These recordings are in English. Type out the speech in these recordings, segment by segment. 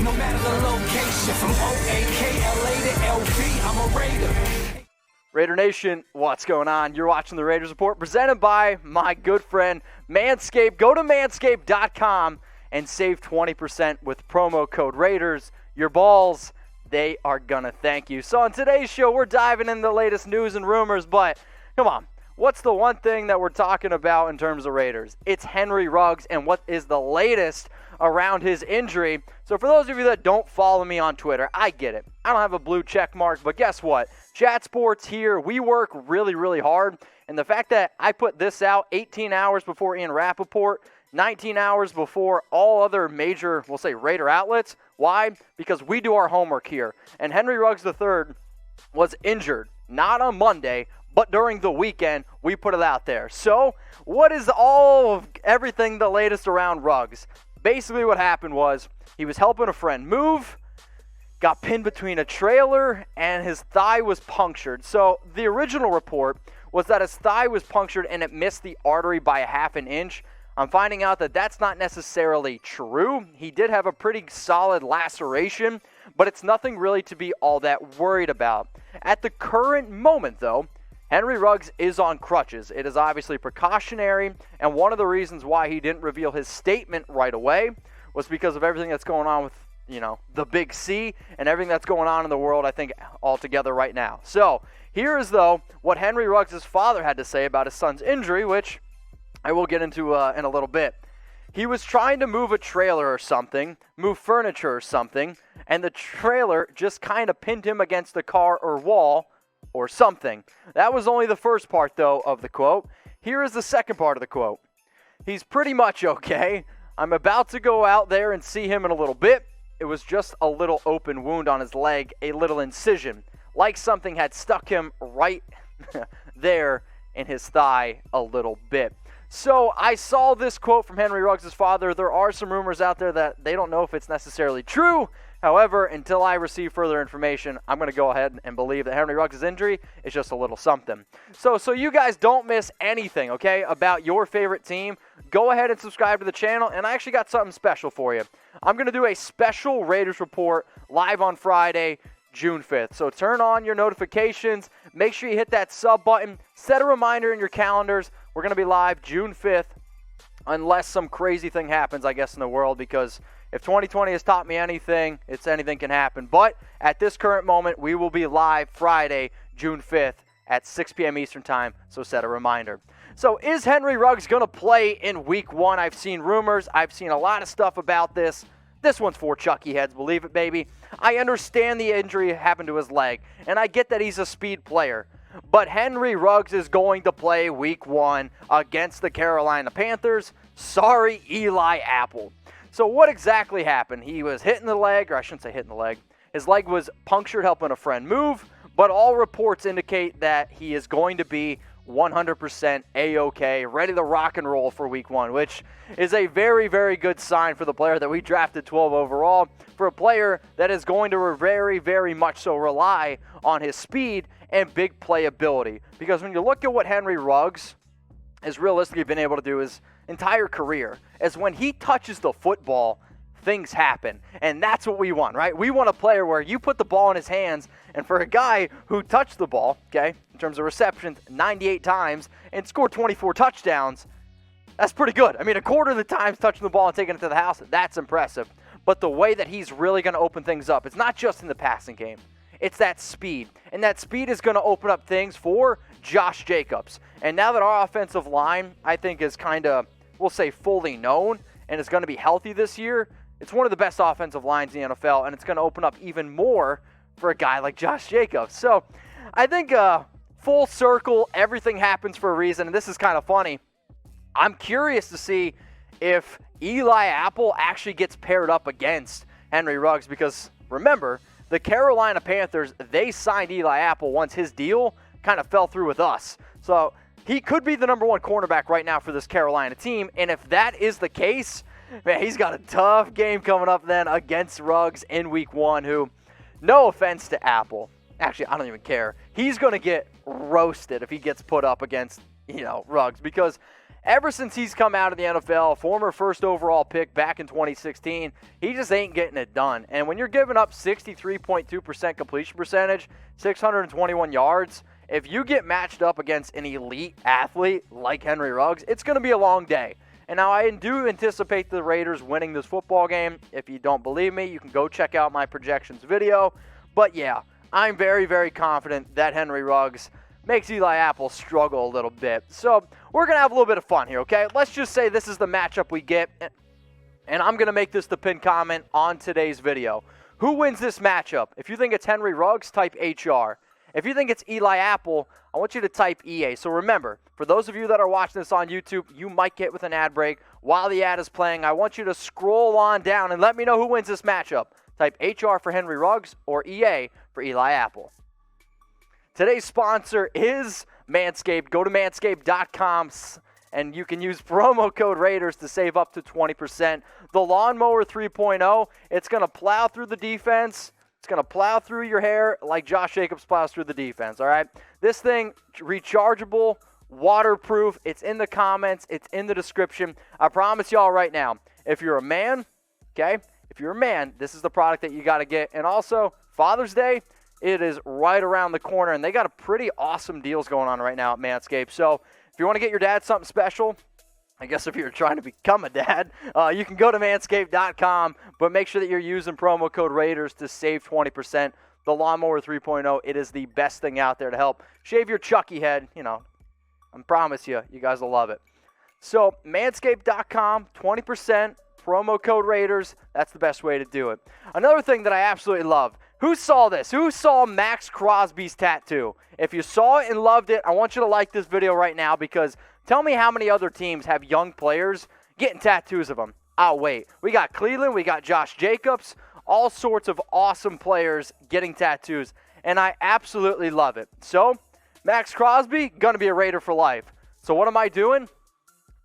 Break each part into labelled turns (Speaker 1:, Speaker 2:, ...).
Speaker 1: No matter the location, from O-A-K-L-A to LV, I'm a Raider.
Speaker 2: Raider Nation, what's going on? You're watching the Raiders Report presented by my good friend Manscaped. Go to manscaped.com and save 20% with promo code Raiders. Your balls, they are going to thank you. So on today's show, we're diving into the latest news and rumors, but come on. What's the one thing that we're talking about in terms of Raiders? It's Henry Ruggs and what is the latest around his injury. So for those of you that don't follow me on Twitter, I get it. I don't have a blue check mark, but guess what? Chat Sports here, we work really, really hard. And the fact that I put this out 18 hours before Ian Rappaport, 19 hours before all other major, we'll say, Raider outlets. Why? Because we do our homework here. And Henry Ruggs III was injured, not on Monday, but during the weekend, we put it out there. So what is everything the latest around Ruggs? Basically what happened was he was helping a friend move, got pinned between a trailer, and his thigh was punctured. So the original report was that his thigh was punctured and it missed the artery by a half an inch. I'm finding out that that's not necessarily true. He did have a pretty solid laceration, but it's nothing really to be all that worried about. At the current moment, though, Henry Ruggs is on crutches. It is obviously precautionary, and one of the reasons why he didn't reveal his statement right away was because of everything that's going on with, the big C and everything that's going on in the world, I think, altogether right now. So here is, though, what Henry Ruggs' father had to say about his son's injury, which I will get into in a little bit. He was trying to move a trailer or something, move furniture or something, and the trailer just kind of pinned him against the car or wall or something. That was only the first part, though, of the quote. Here is the second part of the quote. He's pretty much okay. I'm about to go out there and see him in a little bit. It was just a little open wound on his leg, a little incision, like something had stuck him right there in his thigh a little bit. So I saw this quote from Henry Ruggs' father. There are some rumors out there that they don't know if it's necessarily true. However, until I receive further information, I'm going to go ahead and believe that Henry Ruggs' injury is just a little something. So you guys don't miss anything, okay, about your favorite team. Go ahead and subscribe to the channel, and I actually got something special for you. I'm going to do a special Raiders Report live on Friday, June 5th. So turn on your notifications. Make sure you hit that sub button. Set a reminder in your calendars. We're going to be live June 5th, unless some crazy thing happens, I guess, in the world, because if 2020 has taught me anything, it's anything can happen. But at this current moment, we will be live Friday, June 5th at 6 p.m. Eastern Time, so set a reminder. So is Henry Ruggs going to play in Week 1? I've seen rumors. I've seen a lot of stuff about this. This one's for Chucky heads, believe it, baby. I understand the injury happened to his leg, and I get that he's a speed player. But Henry Ruggs is going to play Week 1 against the Carolina Panthers. Sorry, Eli Apple. So what exactly happened? He was hitting the leg, or I shouldn't say hitting the leg. His leg was punctured helping a friend move, but all reports indicate that he is going to be 100% A-OK, ready to rock and roll for Week 1, which is a very, very good sign for the player that we drafted 12 overall, for a player that is going to very, very much so rely on his speed and big playability. Because when you look at what Henry Ruggs has realistically been able to do his entire career, is when he touches the football, things happen. And that's what we want, right? We want a player where you put the ball in his hands, and for a guy who touched the ball, okay, in terms of receptions, 98 times, and scored 24 touchdowns, that's pretty good. I mean, a quarter of the times touching the ball and taking it to the house, that's impressive. But the way that he's really going to open things up, it's not just in the passing game. It's that speed. And that speed is going to open up things for Josh Jacobs. And now that our offensive line, I think, is kind of, we'll say, fully known and is going to be healthy this year, it's one of the best offensive lines in the NFL, and it's going to open up even more for a guy like Josh Jacobs. So I think full circle, everything happens for a reason, and this is kind of funny. I'm curious to see if Eli Apple actually gets paired up against Henry Ruggs, because remember, the Carolina Panthers, they signed Eli Apple once his deal kind of fell through with us. So he could be the number one cornerback right now for this Carolina team, and if that is the case, man, he's got a tough game coming up then against Ruggs in Week 1, who, no offense to Apple, actually, I don't even care. He's going to get roasted if he gets put up against, Ruggs, because ever since he's come out of the NFL, former first overall pick back in 2016, he just ain't getting it done. And when you're giving up 63.2% completion percentage, 621 yards, if you get matched up against an elite athlete like Henry Ruggs, it's going to be a long day. And now I do anticipate the Raiders winning this football game. If you don't believe me, you can go check out my projections video. But yeah, I'm very, very confident that Henry Ruggs makes Eli Apple struggle a little bit. So we're going to have a little bit of fun here, okay? Let's just say this is the matchup we get. And I'm going to make this the pinned comment on today's video. Who wins this matchup? If you think it's Henry Ruggs, type HR. If you think it's Eli Apple, I want you to type EA. So remember, for those of you that are watching this on YouTube, you might get with an ad break while the ad is playing. I want you to scroll on down and let me know who wins this matchup. Type HR for Henry Ruggs or EA for Eli Apple. Today's sponsor is Manscaped. Go to manscaped.com and you can use promo code Raiders to save up to 20%. The Lawnmower 3.0, it's going to plow through the defense. It's going to plow through your hair like Josh Jacobs plows through the defense, all right? This thing, rechargeable, waterproof. It's in the comments. It's in the description. I promise y'all right now, if you're a man, okay, if you're a man, this is the product that you got to get. And also, Father's Day, it is right around the corner, and they got a pretty awesome deals going on right now at Manscaped. So if you want to get your dad something special, I guess if you're trying to become a dad, you can go to manscaped.com, but make sure that you're using promo code Raiders to save 20%. The Lawnmower 3.0, it is the best thing out there to help shave your Chucky head. You know, I promise you, you guys will love it. So manscaped.com, 20%, promo code Raiders. That's the best way to do it. Another thing that I absolutely love. Who saw this? Who saw Maxx Crosby's tattoo? If you saw it and loved it, I want you to like this video right now because tell me how many other teams have young players getting tattoos of them. I'll wait. We got Clelin, we got Josh Jacobs, all sorts of awesome players getting tattoos, and I absolutely love it. So, Maxx Crosby, going to be a Raider for life. So what am I doing?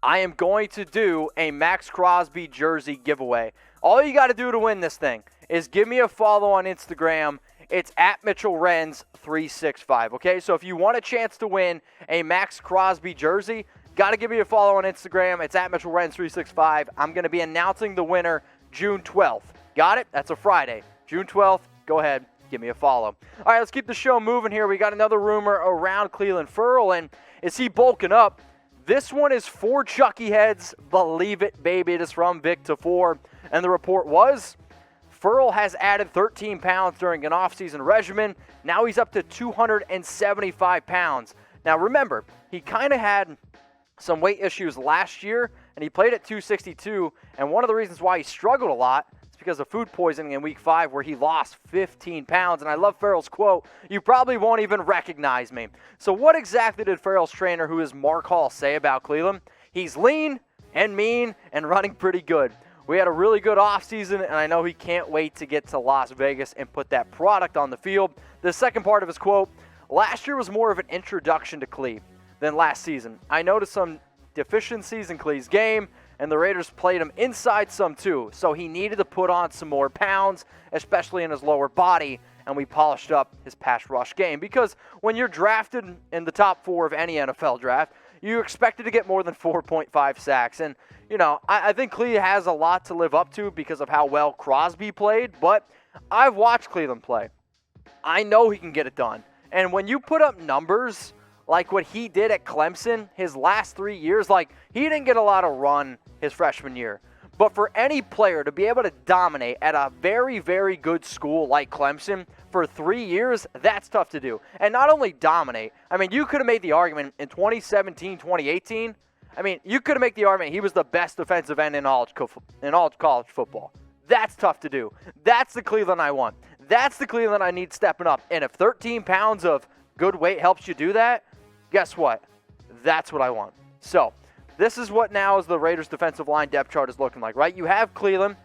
Speaker 2: I am going to do a Maxx Crosby jersey giveaway. All you got to do to win this thing is give me a follow on Instagram. It's at Mitchell Renz 365. Okay, so if you want a chance to win a Maxx Crosby jersey, got to give me a follow on Instagram. It's at Mitchell Renz 365. I'm going to be announcing the winner June 12th. Got it? That's a Friday. June 12th. Go ahead, give me a follow. All right, let's keep the show moving here. We got another rumor around Clelin Ferrell, and is he bulking up? This one is for Chucky heads. Believe it, baby. It is from Vic to 4. And the report was Ferrell has added 13 pounds during an offseason regimen. Now he's up to 275 pounds. Now remember, he kind of had some weight issues last year, and he played at 262. And one of the reasons why he struggled a lot is because of food poisoning in Week 5 where he lost 15 pounds. And I love Ferrell's quote, "You probably won't even recognize me." So what exactly did Ferrell's trainer, who is Mark Hall, say about Clelin? He's lean and mean and running pretty good. We had a really good offseason, and I know he can't wait to get to Las Vegas and put that product on the field. The second part of his quote, "Last year was more of an introduction to Clee than last season. I noticed some deficiencies in Clee's game, and the Raiders played him inside some too, so he needed to put on some more pounds, especially in his lower body, and we polished up his pass rush game." Because when you're drafted in the top 4 of any NFL draft, you expected to get more than 4.5 sacks. And, you know, I think Clee has a lot to live up to because of how well Crosby played, but I've watched Clelin play. I know he can get it done. And when you put up numbers like what he did at Clemson his last 3 years, like, he didn't get a lot of run his freshman year. But for any player to be able to dominate at a very, very good school like Clemson for 3 years, that's tough to do. And not only dominate, I mean, you could have made the argument in 2017, 2018. I mean, you could have made the argument he was the best defensive end in all college football. That's tough to do. That's the Clelin I want. That's the Clelin I need stepping up. And if 13 pounds of good weight helps you do that, guess what? That's what I want. So, this is what now is the Raiders' defensive line depth chart is looking like, right? You have Clelin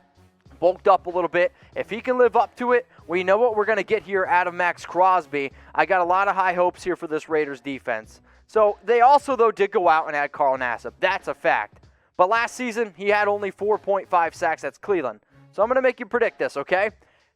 Speaker 2: bulked up a little bit. If he can live up to it, we know what we're going to get here out of Maxx Crosby. I got a lot of high hopes here for this Raiders defense. So they also, though, did go out and add Carl Nassib. That's a fact. But last season, he had only 4.5 sacks. That's Clelin. So I'm going to make you predict this, okay?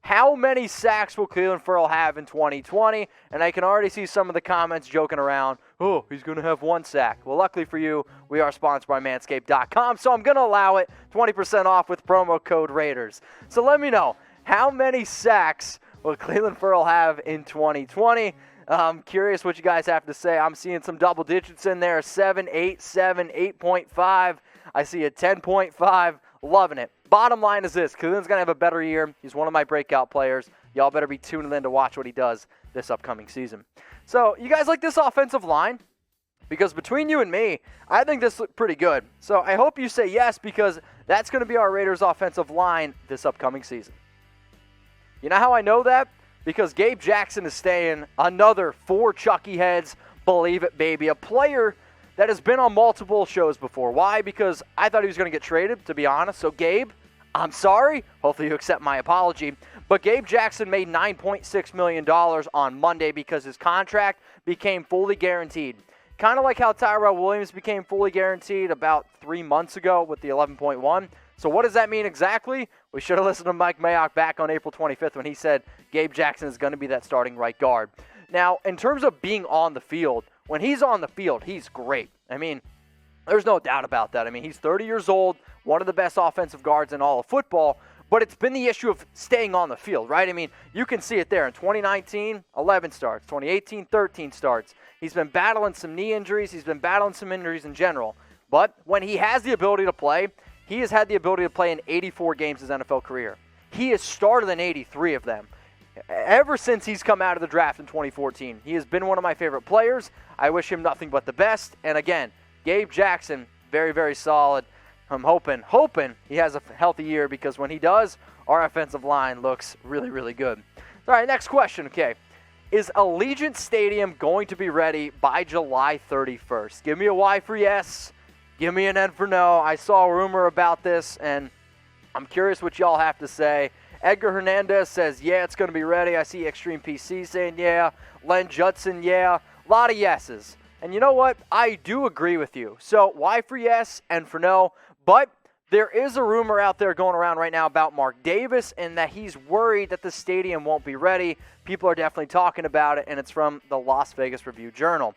Speaker 2: How many sacks will Clelin Ferrell have in 2020? And I can already see some of the comments joking around, oh, he's going to have 1 sack. Well, luckily for you, we are sponsored by Manscaped.com, so I'm going to allow it 20% off with promo code Raiders. So let me know, how many sacks will Clelin Ferrell have in 2020? I'm curious what you guys have to say. I'm seeing some double digits in there, 7, 8, 7, 8.5. I see a 10.5. Loving it. Bottom line is this. Clelin's going to have a better year. He's one of my breakout players. Y'all better be tuning in to watch what he does this upcoming season. So, you guys like this offensive line? Because between you and me, I think this looked pretty good. So, I hope you say yes, because that's going to be our Raiders offensive line this upcoming season. You know how I know that? Because Gabe Jackson is staying, another 4 Chucky heads. Believe it, baby. A player that has been on multiple shows before. Why? Because I thought he was going to get traded, to be honest. So, Gabe, I'm sorry. Hopefully you accept my apology. But Gabe Jackson made $9.6 million on Monday because his contract became fully guaranteed. Kind of like how Tyrell Williams became fully guaranteed about 3 months ago with the 11.1. So what does that mean exactly? We should have listened to Mike Mayock back on April 25th when he said Gabe Jackson is going to be that starting right guard. Now, in terms of being on the field, when he's on the field, he's great. I mean, there's no doubt about that. I mean, he's 30 years old, one of the best offensive guards in all of football, but it's been the issue of staying on the field, right? I mean, you can see it there. In 2019, 11 starts. 2018, 13 starts. He's been battling some knee injuries. He's been battling some injuries in general. But when he has the ability to play, he has had the ability to play in 84 games his NFL career. He has started in 83 of them. Ever since he's come out of the draft in 2014, he has been one of my favorite players. I wish him nothing but the best. And again, Gabe Jackson, very, very solid. I'm hoping he has a healthy year, because when he does, our offensive line looks really, really good. All right, next question. Okay, is Allegiant Stadium going to be ready by July 31st? Give me a Y for yes. Give me an N for no. I saw a rumor about this, and I'm curious what y'all have to say. Edgar Hernandez says, yeah, it's going to be ready. I see Extreme PC saying, yeah. Len Judson, yeah. A lot of yeses. And you know what? I do agree with you. So, Y for yes and for no. But there is a rumor out there going around right now about Mark Davis, and that he's worried that the stadium won't be ready. People are definitely talking about it, and it's from the Las Vegas Review-Journal.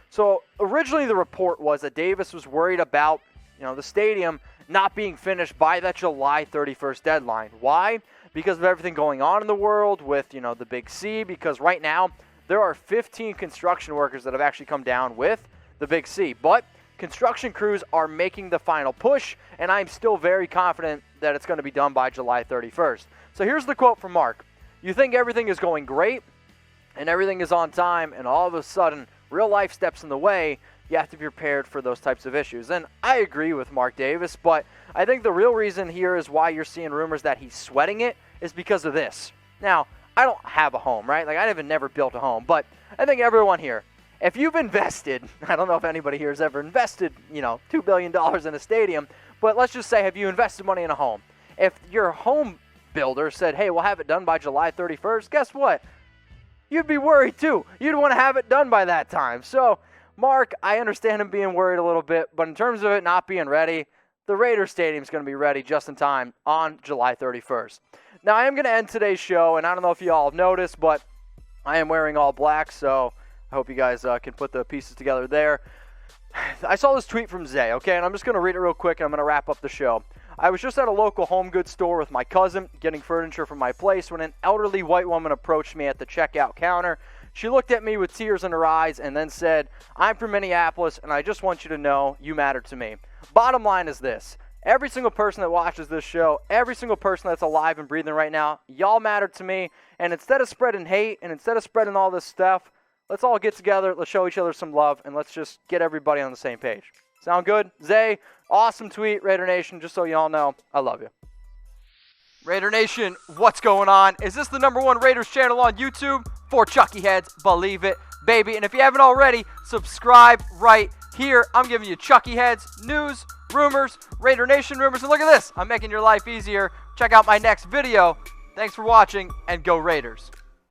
Speaker 2: So, originally the report was that Davis was worried about, the stadium not being finished by that July 31st deadline. Why? Because of everything going on in the world with, the Big C, because right now there are 15 construction workers that have actually come down with the Big C. But construction crews are making the final push, and I'm still very confident that it's going to be done by July 31st. So here's the quote from Mark. You think everything is going great and everything is on time, and all of a sudden real life steps in the way, you have to be prepared for those types of issues. And I agree with Mark Davis, but I think the real reason here is why you're seeing rumors that he's sweating it is because of this. Now, I don't have a home, right? Like, I haven't never built a home, but I think everyone here, if you've invested, I don't know if anybody here has ever invested, $2 billion in a stadium, but let's just say, have you invested money in a home? If your home builder said, hey, we'll have it done by July 31st, guess what? You'd be worried too. You'd want to have it done by that time. So, Mark, I understand him being worried a little bit, but in terms of it not being ready, the Raiders Stadium is going to be ready just in time on July 31st. Now, I am going to end today's show, and I don't know if you all have noticed, but I am wearing all black, so I hope you guys can put the pieces together there. I saw this tweet from Zay, okay, and I'm just going to read it real quick, and I'm going to wrap up the show. I was just at a local home goods store with my cousin getting furniture from my place when an elderly white woman approached me at the checkout counter. She looked at me with tears in her eyes and then said, I'm from Minneapolis, and I just want you to know you matter to me. Bottom line is this. Every single person that watches this show, every single person that's alive and breathing right now, y'all matter to me. And instead of spreading hate and instead of spreading all this stuff, let's all get together, let's show each other some love, and let's just get everybody on the same page. Sound good? Zay, awesome tweet, Raider Nation, just so y'all know, I love you. Raider Nation, what's going on? Is this the #1 Raiders channel on YouTube? For Chucky heads, believe it, baby. And if you haven't already, subscribe right here. I'm giving you Chucky heads, news, rumors, Raider Nation rumors. And look at this, I'm making your life easier. Check out my next video. Thanks for watching, and go Raiders.